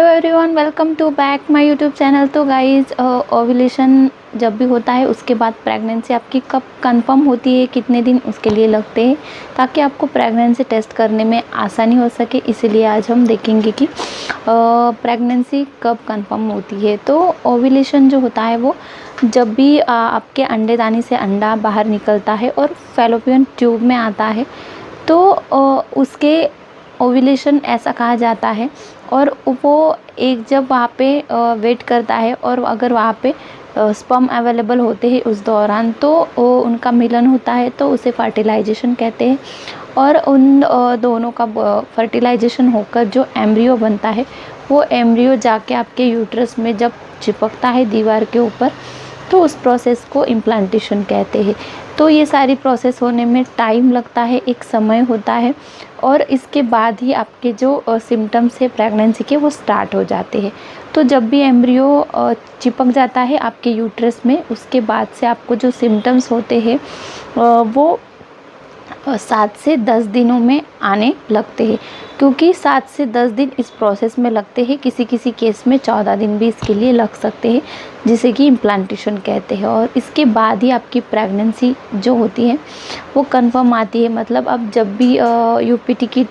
Everyone, welcome to back my YouTube channel. तो guys, ovulation जब भी होता है उसके बाद प्रेगनेंसी आपकी कब कंफर्म होती है, कितने दिन उसके लिए लगते हैं, ताकि आपको प्रेगनेंसी टेस्ट करने में आसानी हो सके। इसीलिए आज हम देखेंगे कि प्रेगनेंसी कब कंफर्म होती है। तो ओव्यूलेशन जो होता है वो जब भी आपके अंडेदानी से अंडा बाहर निकलता है और फैलोपियन ट्यूब में आता है, तो उसके ओव्यूलेशन ऐसा कहा जाता है। और वो एक जब वहाँ पे वेट करता है और अगर वहाँ पे स्पर्म अवेलेबल होते हैं उस दौरान, तो उनका मिलन होता है, तो उसे फर्टिलाइजेशन कहते हैं। और उन दोनों का फर्टिलाइजेशन होकर जो एम्ब्रियो बनता है, वो एम्ब्रियो जाके आपके यूट्रस में जब चिपकता है दीवार के ऊपर, तो उस प्रोसेस को इम्प्लांटेशन कहते हैं। तो ये सारी प्रोसेस होने में टाइम लगता है, एक समय होता है, और इसके बाद ही आपके जो सिम्टम्स है प्रेगनेंसी के वो स्टार्ट हो जाते हैं। तो जब भी एम्ब्रियो चिपक जाता है आपके यूट्रस में, उसके बाद से आपको जो सिम्टम्स होते हैं वो 7 से 10 दिनों में आने लगते हैं, क्योंकि 7 से 10 दिन इस प्रोसेस में लगते हैं। किसी किसी केस में 14 दिन भी इसके लिए लग सकते हैं, जिसे कि इम्प्लांटेशन कहते हैं। और इसके बाद ही आपकी प्रेगनेंसी जो होती है वो कंफर्म आती है। मतलब अब जब भी यूपीटी की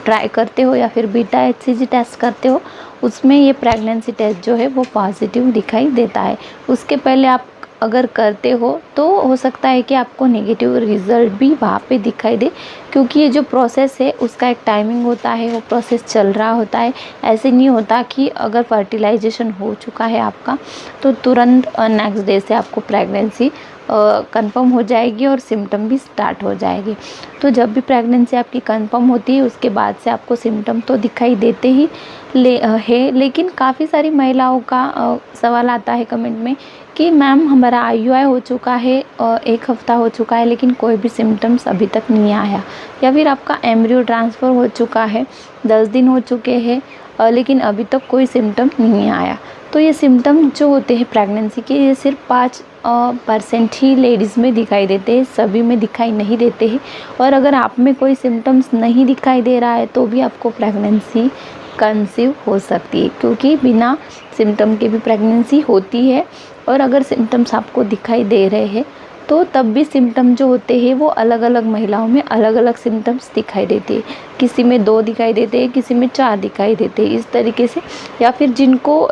ट्राई करते हो या फिर बीटा HCG टेस्ट करते हो, उसमें ये प्रेगनेंसी टेस्ट जो है वो पॉजिटिव दिखाई देता है। उसके पहले आप अगर करते हो तो हो सकता है कि आपको नेगेटिव रिज़ल्ट भी वहाँ पे दिखाई दे, क्योंकि ये जो प्रोसेस है उसका एक टाइमिंग होता है, वो प्रोसेस चल रहा होता है। ऐसे नहीं होता कि अगर फर्टिलाइजेशन हो चुका है आपका तो तुरंत नेक्स्ट डे से आपको प्रेगनेंसी कंफर्म हो जाएगी और सिम्टम भी स्टार्ट हो जाएगी। तो जब भी प्रेगनेंसी आपकी कंफर्म होती है उसके बाद से आपको सिम्टम तो दिखाई देते ही लेकिन काफ़ी सारी महिलाओं का सवाल आता है कमेंट में कि मैम हमारा IUI हो चुका है, 1 हफ़्ता हो चुका है, लेकिन कोई भी सिम्टम्स अभी तक नहीं आया, या फिर आपका एम्ब्रियो ट्रांसफ़र हो चुका है, 10 दिन हो चुके हैं, लेकिन अभी तक कोई सिम्टम नहीं आया। तो ये सिम्टम जो होते हैं प्रेगनेंसी के, ये सिर्फ 5% ही लेडीज़ में दिखाई देते हैं, सभी में दिखाई नहीं देते हैं। और अगर आप में कोई सिम्टम्स नहीं दिखाई दे रहा है तो भी आपको प्रेगनेंसी कंसीव हो सकती है, क्योंकि बिना सिम्टम के भी प्रेगनेंसी होती है। और अगर सिम्टम्स आपको दिखाई दे रहे हैं तो तब भी सिम्टम जो होते हैं वो अलग अलग महिलाओं में अलग अलग सिम्टम्स दिखाई देते हैं। किसी में 2 दिखाई देते हैं, किसी में 4 दिखाई देते हैं, इस तरीके से। या फिर जिनको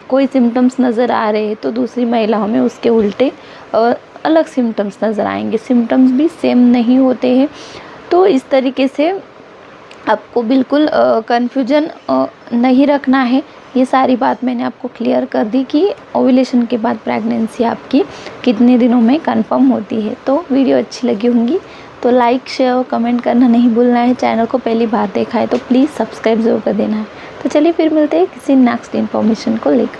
कोई सिम्टम्स नज़र आ रहे हैं तो दूसरी महिलाओं में उसके उल्टे अलग सिम्टम्स नज़र आएंगे, सिम्टम्स भी सेम नहीं होते हैं। तो इस तरीके से आपको बिल्कुल कन्फ्यूजन नहीं रखना है। ये सारी बात मैंने आपको क्लियर कर दी कि ओव्यूलेशन के बाद प्रेगनेंसी आपकी कितने दिनों में कंफर्म होती है। तो वीडियो अच्छी लगी होंगी तो लाइक, शेयर और कमेंट करना नहीं भूलना है। चैनल को पहली बार देखा है तो प्लीज़ सब्सक्राइब ज़रूर कर देना है। तो चलिए फिर मिलते हैं किसी नेक्स्ट इन्फॉर्मेशन को लेकर।